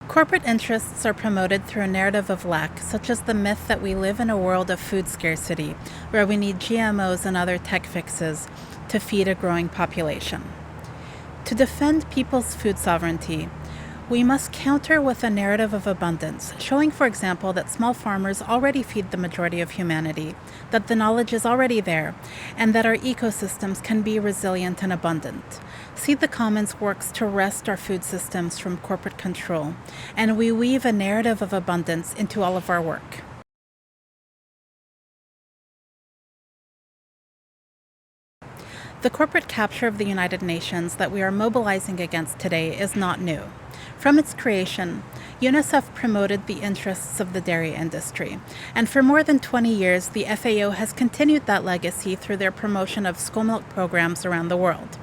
Corporate interests are promoted through a narrative of lack, such as the myth that we live in a world of food scarcity, where we need GMOs and other tech fixes to feed a growing population. To defend people's food sovereignty, we must counter with a narrative of abundance, showing, for example, that small farmers already feed the majority of humanity, that the knowledge is already there, and that our ecosystems can be resilient and abundant. Seed the Commons works to wrest our food systems from corporate control, and we weave a narrative of abundance into all of our work. The corporate capture of the United Nations that we are mobilizing against today is not new. From its creation, UNICEF promoted the interests of the dairy industry, and for more than 20 years, the FAO has continued that legacy through their promotion of school milk programs around the world.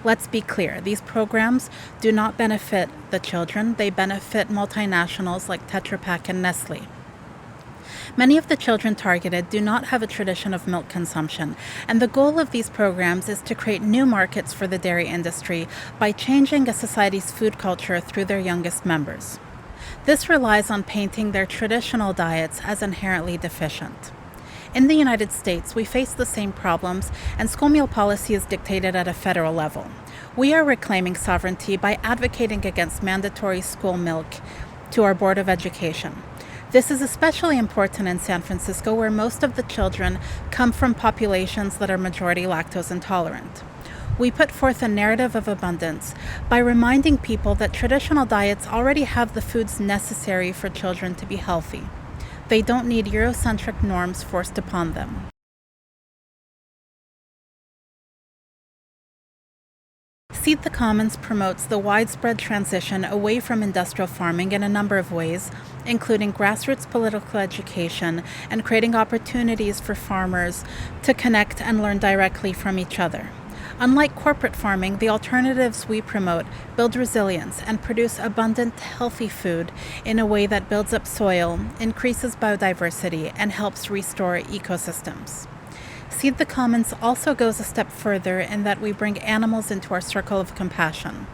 Let's be clear, these programs do not benefit the children, they benefit multinationals like Tetra Pak and Nestle. Many of the children targeted do not have a tradition of milk consumption, and the goal of these programs is to create new markets for the dairy industry by changing a society's food culture through their youngest members. This relies on painting their traditional diets as inherently deficient. In the United States, we face the same problems, and school meal policy is dictated at a federal level. We are reclaiming sovereignty by advocating against mandatory school milk to our Board of Education. This is especially important in San Francisco, where most of the children come from populations that are majority lactose intolerant. We put forth a narrative of abundance by reminding people that traditional diets already have the foods necessary for children to be healthy. They don't need Eurocentric norms forced upon them. Seed the Commons promotes the widespread transition away from industrial farming in a number of ways, including grassroots political education and creating opportunities for farmers to connect and learn directly from each other. Unlike corporate farming, the alternatives we promote build resilience and produce abundant, healthy food in a way that builds up soil, increases biodiversity, and helps restore ecosystems. Seed the Commons also goes a step further in that we bring animals into our circle of compassion.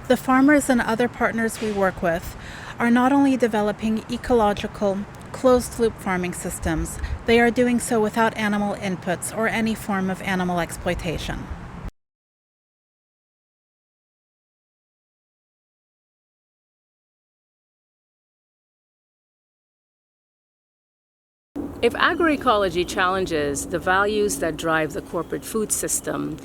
The farmers and other partners we work with are not only developing ecological, closed-loop farming systems, they are doing so without animal inputs or any form of animal exploitation. If agroecology challenges the values that drive the corporate food system,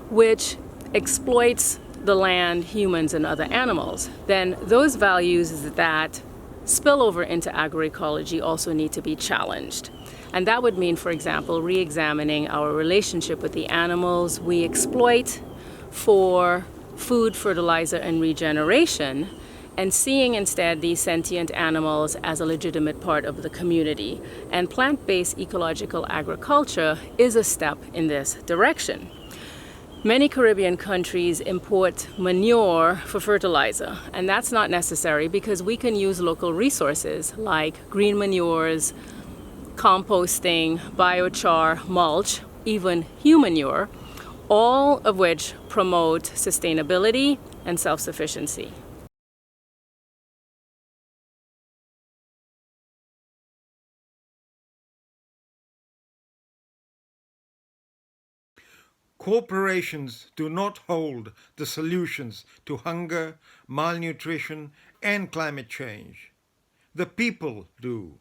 which exploits the land, humans, and other animals, then those values that spill over into agroecology also need to be challenged. And that would mean, for example, re-examining our relationship with the animals we exploit for food, fertilizer, and regeneration, and seeing instead these sentient animals as a legitimate part of the community. And plant-based ecological agriculture is a step in this direction. Many Caribbean countries import manure for fertilizer, and that's not necessary because we can use local resources like green manures, composting, biochar, mulch, even humanure, all of which promote sustainability and self-sufficiency. Corporations do not hold the solutions to hunger, malnutrition, and climate change. The people do.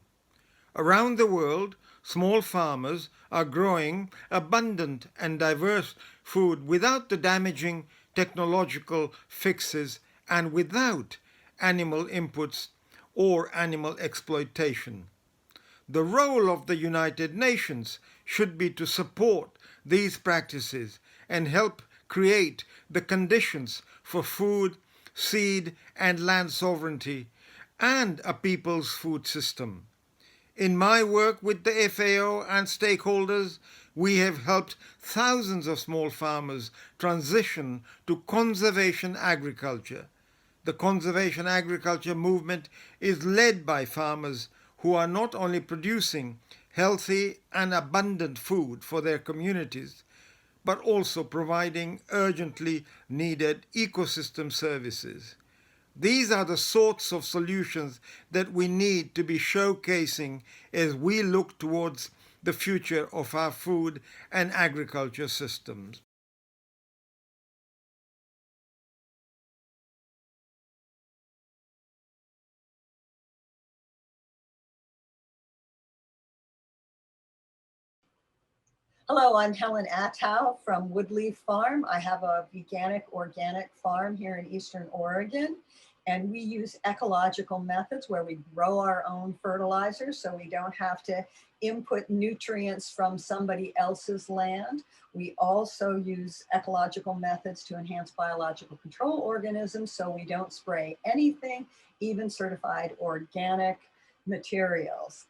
Around the world, small farmers are growing abundant and diverse food without the damaging technological fixes and without animal inputs or animal exploitation. The role of the United Nations should be to support these practices and help create the conditions for food, seed, and land sovereignty and a people's food system. In my work with the FAO and stakeholders, we have helped thousands of small farmers transition to conservation agriculture. The conservation agriculture movement is led by farmers who are not only producing healthy and abundant food for their communities, but also providing urgently needed ecosystem services. These are the sorts of solutions that we need to be showcasing as we look towards the future of our food and agriculture systems. Hello, I'm Helen Attow from Woodleaf Farm. I have a veganic organic farm here in Eastern Oregon, and we use ecological methods where we grow our own fertilizers so we don't have to input nutrients from somebody else's land. We also use ecological methods to enhance biological control organisms so we don't spray anything, even certified organic materials.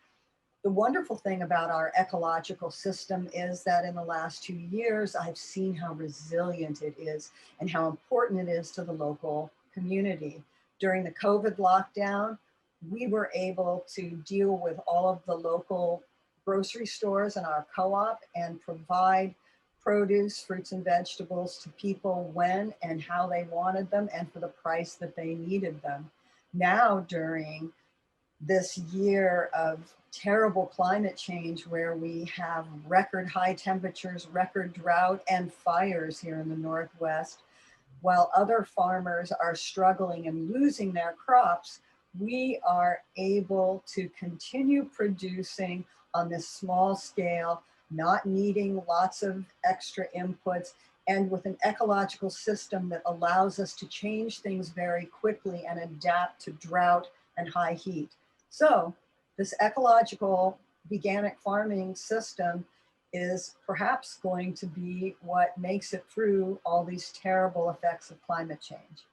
The wonderful thing about our ecological system is that in the last 2 years, I've seen how resilient it is and how important it is to the local community. During the COVID lockdown, we were able to deal with all of the local grocery stores and our co-op and provide produce, fruits and vegetables to people when and how they wanted them and for the price that they needed them. Now, during this year of terrible climate change where we have record high temperatures, record drought, and fires here in the Northwest, while other farmers are struggling and losing their crops, we are able to continue producing on this small scale, not needing lots of extra inputs, and with an ecological system that allows us to change things very quickly and adapt to drought and high heat. So this ecological veganic farming system is perhaps going to be what makes it through all these terrible effects of climate change.